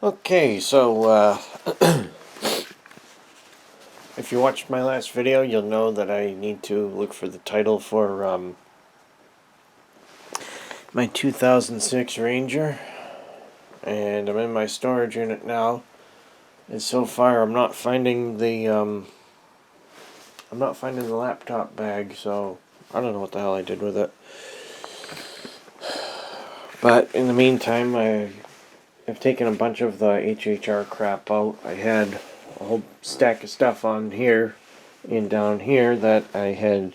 Okay, so if you watched my last video, you'll know that I need to look for the title for my 2006 Ranger, and I'm in my storage unit now. And so far, I'm not finding the laptop bag, so I don't know what the hell I did with it. But in the meantime, I've taken a bunch of the HHR crap out. I had a whole stack of stuff on here and down here that I had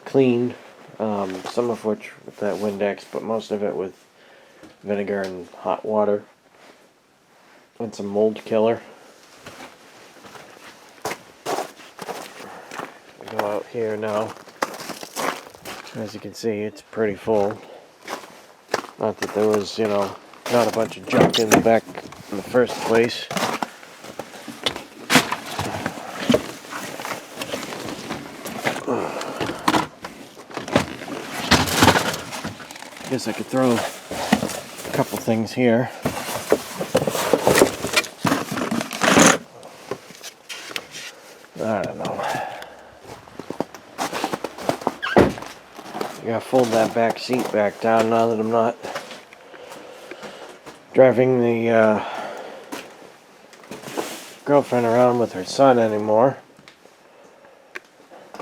cleaned, some of which with that Windex, but most of it with vinegar and hot water and some mold killer. We go out here now. As you can see, it's pretty full. Not that there was, not a bunch of junk in the back in the first place. I guess I could throw a couple things here. I don't know. I gotta fold that back seat back down now that I'm not driving the girlfriend around with her son anymore.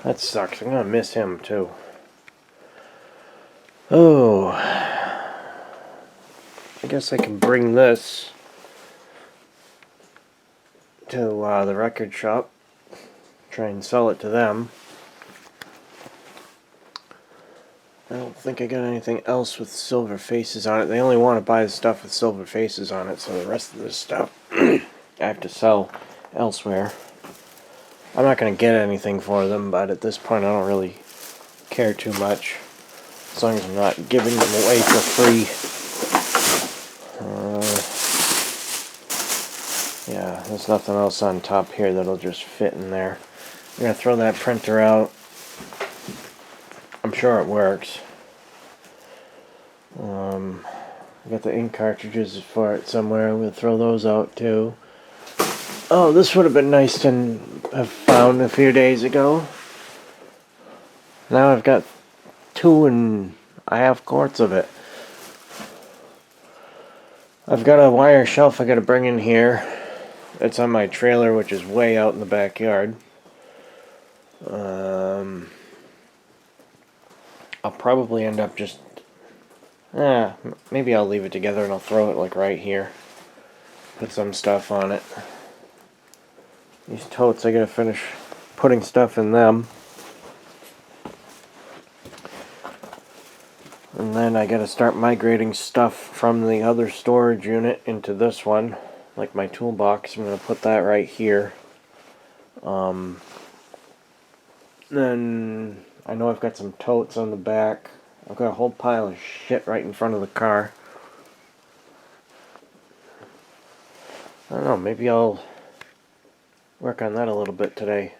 That sucks. I'm gonna miss him too. Oh, I guess I can bring this to the record shop, try and sell it to them. I don't think I got anything else with silver faces on it. They only want to buy the stuff with silver faces on it, so the rest of this stuff I have to sell elsewhere. I'm not going to get anything for them, but at this point I don't really care too much, as long as I'm not giving them away for free. Yeah, there's nothing else on top here that'll just fit in there. I'm going to throw that printer out. I'm sure it works. I got the ink cartridges for it somewhere. I'm going to throw those out too. Oh, this would have been nice to have found a few days ago. Now I've got 2.5 quarts of it. I've got a wire shelf I got to bring in here. It's on my trailer, which is way out in the backyard. I'll probably end up just... maybe I'll leave it together and I'll throw it like right here. Put some stuff on it. These totes, I gotta finish putting stuff in them. And then I gotta start migrating stuff from the other storage unit into this one. Like my toolbox, I'm gonna put that right here. Then I know I've got some totes on the back. I've got a whole pile of shit right in front of the car. I don't know, maybe I'll work on that a little bit today.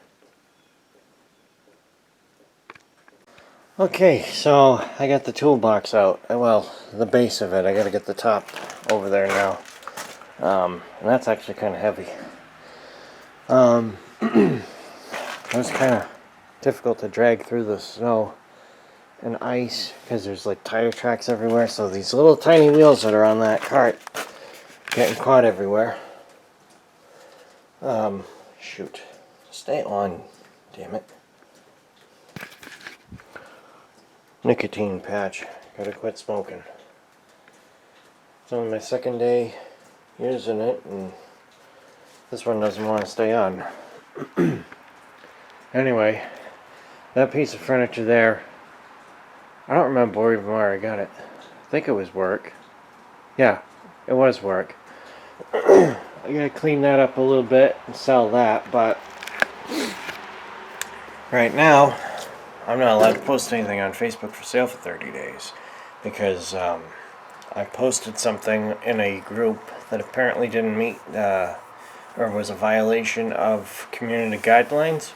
Okay, so I got the toolbox out. Well, the base of it. I gotta get the top over there now. And that's actually kind of heavy. It was kind of difficult to drag through the snow and ice because there's like tire tracks everywhere, so these little tiny wheels that are on that cart getting caught everywhere. Shoot. Stay on, damn it. Nicotine patch. Gotta quit smoking. It's only my second day using it, and this one doesn't want to stay on. Anyway, that piece of furniture there, I don't remember even where I got it. I think it was work. Yeah, it was work. I gotta clean that up a little bit and sell that, but right now I'm not allowed to post anything on Facebook for sale for 30 days because I posted something in a group that apparently didn't meet or was a violation of community guidelines.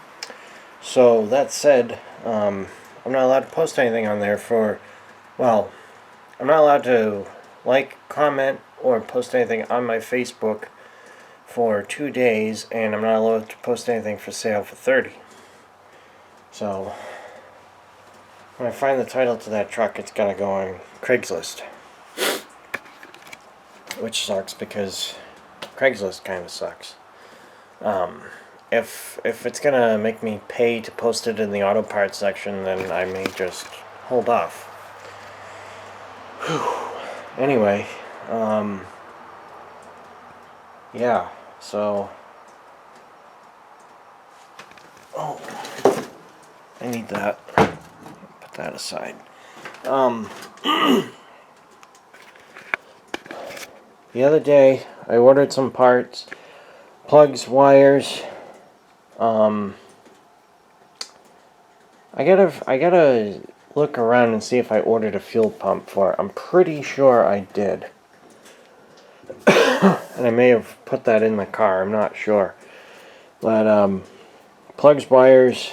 So that said, I'm not allowed to post anything on there for, well, I'm not allowed to like, comment, or post anything on my Facebook for 2 days, and I'm not allowed to post anything for sale for 30. So when I find the title to that truck, it's gotta go on Craigslist, which sucks because Craigslist kind of sucks. If it's gonna make me pay to post it in the auto parts section, then I may just hold off. Whew. Anyway, yeah, so I need that. Put that aside. The other day I ordered some parts, plugs, wires. I gotta look around and see if I ordered a fuel pump for it. I'm pretty sure I did. And I may have put that in the car, I'm not sure. But, plugs, wires,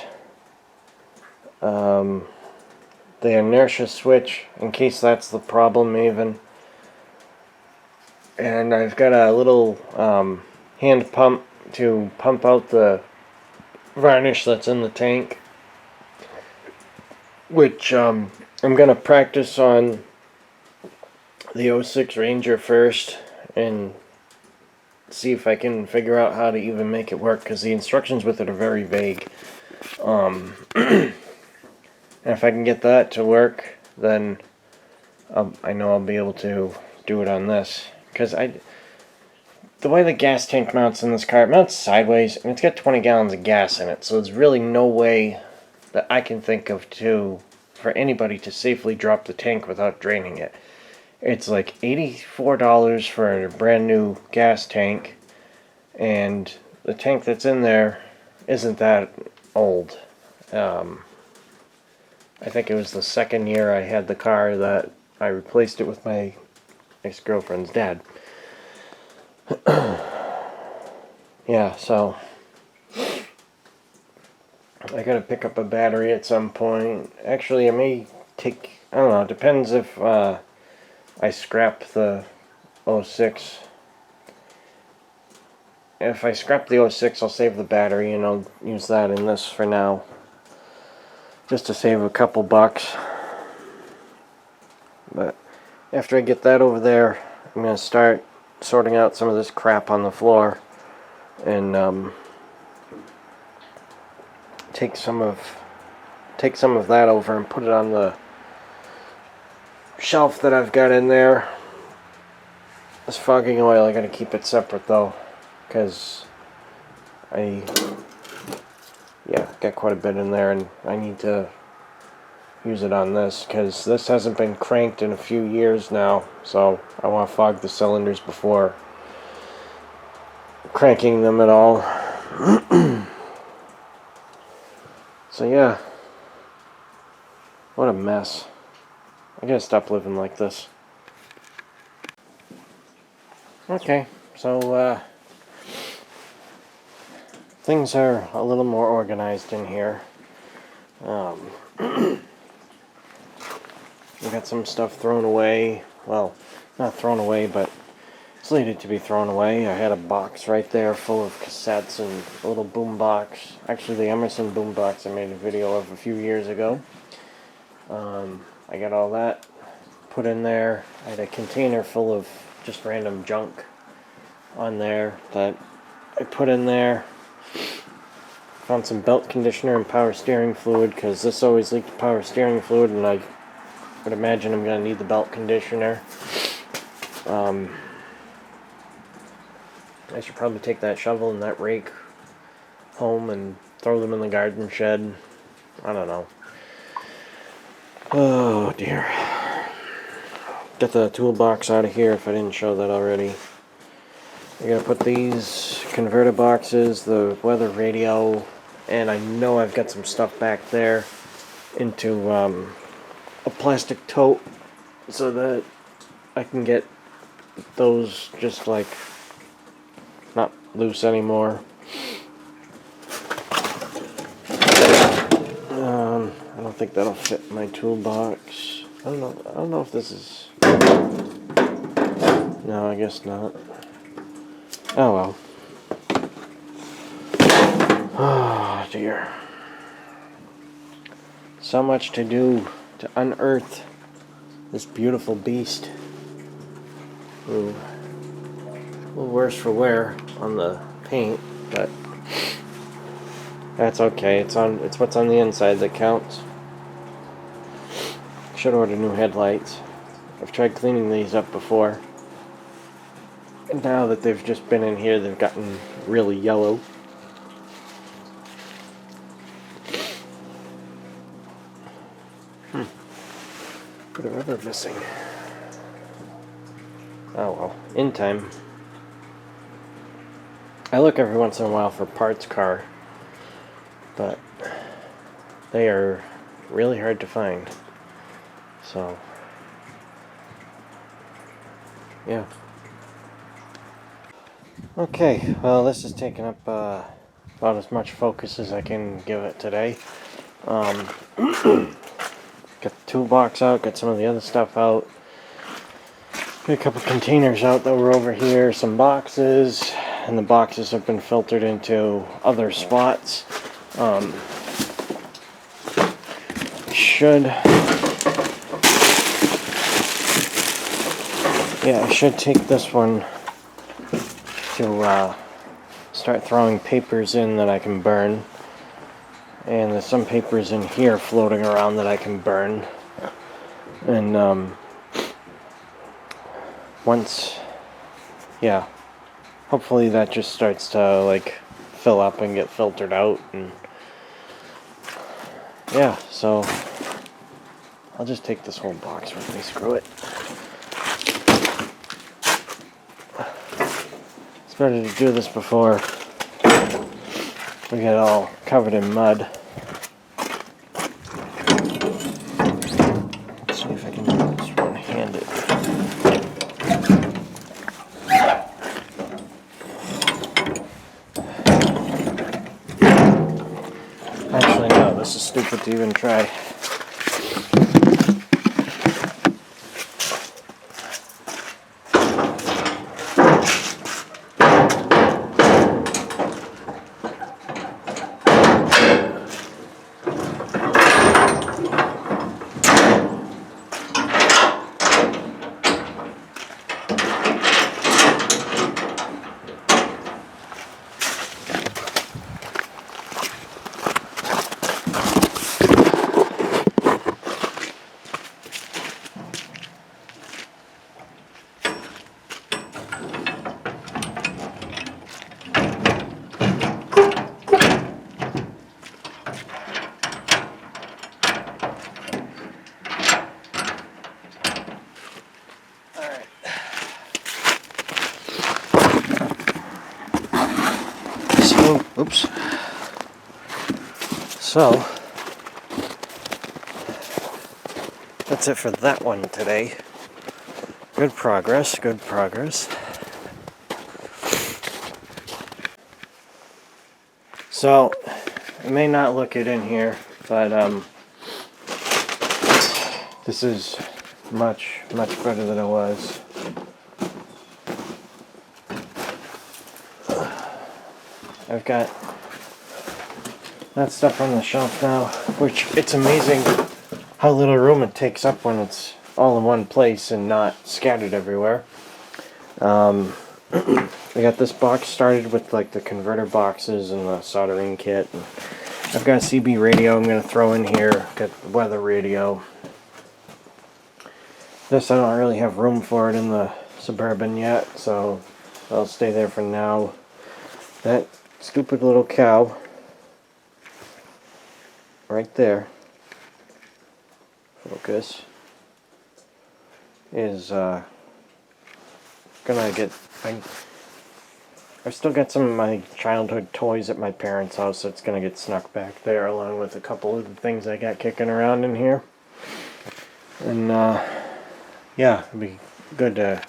the inertia switch, in case that's the problem even. And I've got a little, hand pump to pump out the varnish that's in the tank, which I'm gonna practice on the 06 Ranger first and see if I can figure out how to even make it work, because the instructions with it are very vague. And if I can get that to work, then I know I'll be able to do it on this, because the way the gas tank mounts in this car, it mounts sideways, and it's got 20 gallons of gas in it, so there's really no way that I can think of for anybody to safely drop the tank without draining it. It's like $84 for a brand new gas tank, and the tank that's in there isn't that old. I think it was the second year I had the car that I replaced it with my ex-girlfriend's dad. Yeah, so I gotta pick up a battery at some point. Actually, I may take, I don't know, it depends if I scrap the 06. If I scrap the 06, I'll save the battery and I'll use that in this for now, just to save a couple bucks. But after I get that over there, I'm gonna start sorting out some of this crap on the floor and take some of that over and put it on the shelf that I've got in there. This fogging oil, I gotta keep it separate though, because got quite a bit in there, and I need to use it on this because this hasn't been cranked in a few years now, so I want to fog the cylinders before cranking them at all. So yeah, what a mess. I gotta stop living like this. Okay, so things are a little more organized in here. We got some stuff thrown away. Well, not thrown away, but slated to be thrown away. I had a box right there full of cassettes and a little boom box. Actually, the Emerson boom box I made a video of a few years ago. I got all that put in there. I had a container full of just random junk on there that I put in there. Found some belt conditioner and power steering fluid, because this always leaked power steering fluid, and I would imagine I'm going to need the belt conditioner. I should probably take that shovel and that rake home and throw them in the garden shed. I don't know. Oh dear. Get the toolbox out of here if I didn't show that already. I gotta put these converter boxes, the weather radio, and I know I've got some stuff back there into a plastic tote so that I can get those just like not loose anymore. I don't think that'll fit in my toolbox. I don't know if this is... No, I guess not. Oh well. Oh dear. So much to do to unearth this beautiful beast. Ooh. A little worse for wear on the paint, but that's okay. It's what's on the inside that counts. Should order new headlights. I've tried cleaning these up before. And now that they've just been in here, they've gotten really yellow. Bit of rubber missing. Oh well, in time. I look every once in a while for parts car, but they are really hard to find. So, yeah. Okay, well, this has taken up about as much focus as I can give it today. Got the toolbox out, got some of the other stuff out. Got a couple containers out that were over here, some boxes, and the boxes have been filtered into other spots. I should take this one to start throwing papers in that I can burn. And there's some papers in here floating around that I can burn. And hopefully that just starts to like fill up and get filtered out. And yeah, so I'll just take this whole box with me. Screw it. It's better to do this before we get all covered in mud. Let's see if I can do this one-handed. Actually, no, this is stupid to even try. Oops. So, that's it for that one today. Good progress, good progress. So, I may not look it in here, but this is much better than it was. I've got that stuff on the shelf now, which it's amazing how little room it takes up when it's all in one place and not scattered everywhere. I got this box started with like the converter boxes and the soldering kit. And I've got a CB radio I'm going to throw in here, got the weather radio. This I don't really have room for it in the Suburban yet, so I'll stay there for now. That stupid little cow right there, focus, is gonna get, I've still got some of my childhood toys at my parents' house that's gonna get snuck back there, along with a couple of the things I got kicking around in here. And yeah, it'd be good to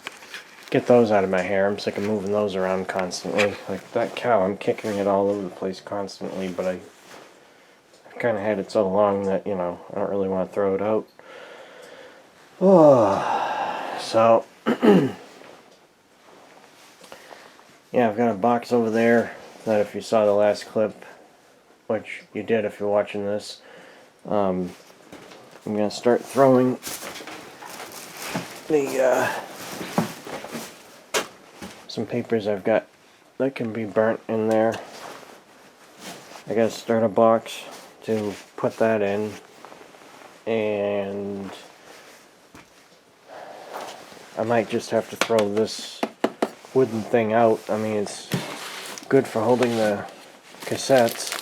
get those out of my hair. I'm sick of moving those around constantly. Like that cow, I'm kicking it all over the place constantly, but I've kind of had it so long that, you know, I don't really want to throw it out. Oh, so yeah, I've got a box over there that if you saw the last clip, which you did if you're watching this, I'm going to start throwing the some papers I've got that can be burnt in there. I got to start a box to put that in, and I might just have to throw this wooden thing out. I mean, it's good for holding the cassettes.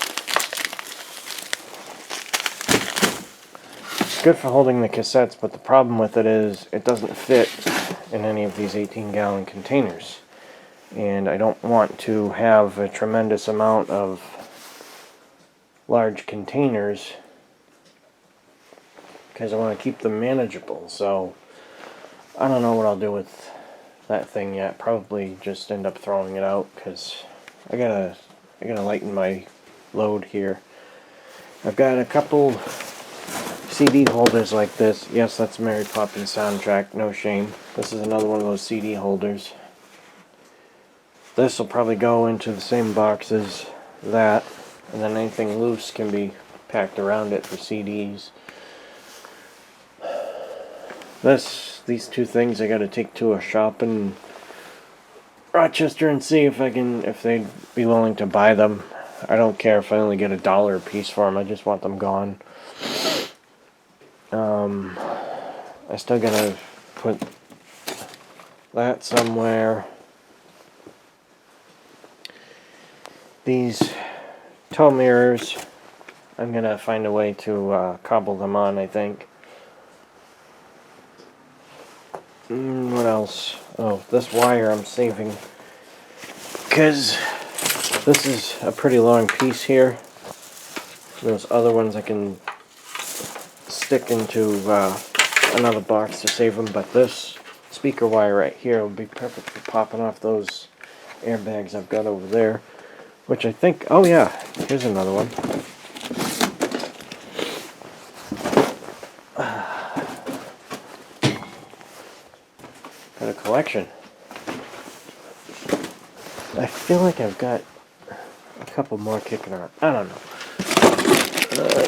It's good for holding the cassettes, but the problem with it is it doesn't fit in any of these 18-gallon containers. And I don't want to have a tremendous amount of large containers because I want to keep them manageable. So I don't know what I'll do with that thing yet. Probably just end up throwing it out because I gotta lighten my load here. I've got a couple CD holders like this. Yes, that's Mary Poppins soundtrack, no shame. This is another one of those CD holders. This will probably go into the same box as that, and then anything loose can be packed around it for CDs. These two things I gotta take to a shop in Rochester and see if they'd be willing to buy them. I don't care if I only get $1 a piece for them. I just want them gone. I still gotta put that somewhere. These tow mirrors, I'm gonna find a way to cobble them on, I think. What else? Oh, this wire I'm saving because this is a pretty long piece here. Those other ones I can stick into another box to save them, but this speaker wire right here will be perfect for popping off those airbags I've got over there, which I think, oh yeah, here's another one. Got a collection. I feel like I've got a couple more kicking around. I don't know.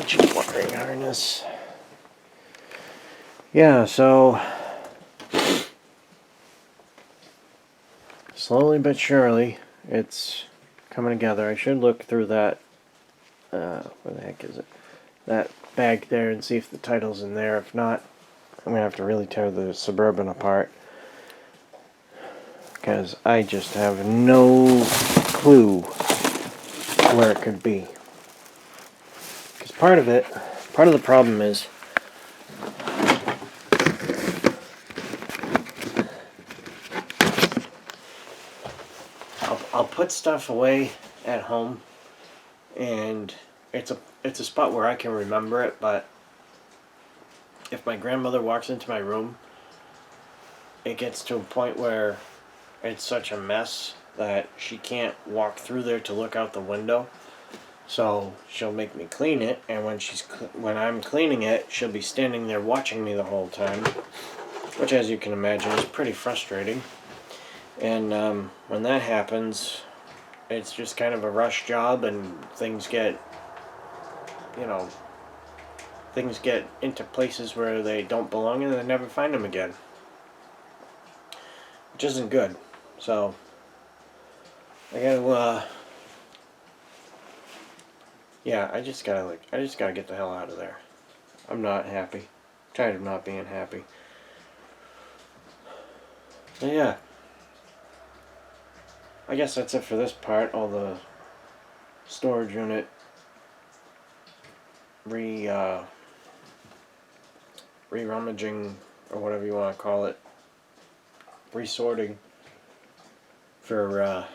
Cheap wiring harness. Yeah, so slowly but surely it's coming together. I should look through that, where the heck is it? That bag there and see if the title's in there. If not, I'm going to have to really tear the Suburban apart, because I just have no clue where it could be. Because part of the problem is I'll put stuff away at home, and it's a spot where I can remember it, but if my grandmother walks into my room, it gets to a point where it's such a mess that she can't walk through there to look out the window. So she'll make me clean it, and when I'm cleaning it, she'll be standing there watching me the whole time, which, as you can imagine, is pretty frustrating. And when that happens, it's just kind of a rush job, and things get into places where they don't belong, and they never find them again, which isn't good. So I gotta, yeah, I just gotta get the hell out of there. I'm not happy. I'm tired of not being happy. So yeah, I guess that's it for this part. All the storage unit re-rummaging, or whatever you want to call it, resorting for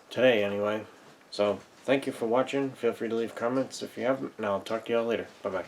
today anyway. So thank you for watching. Feel free to leave comments if you haven't, and I'll talk to y'all later. Bye bye.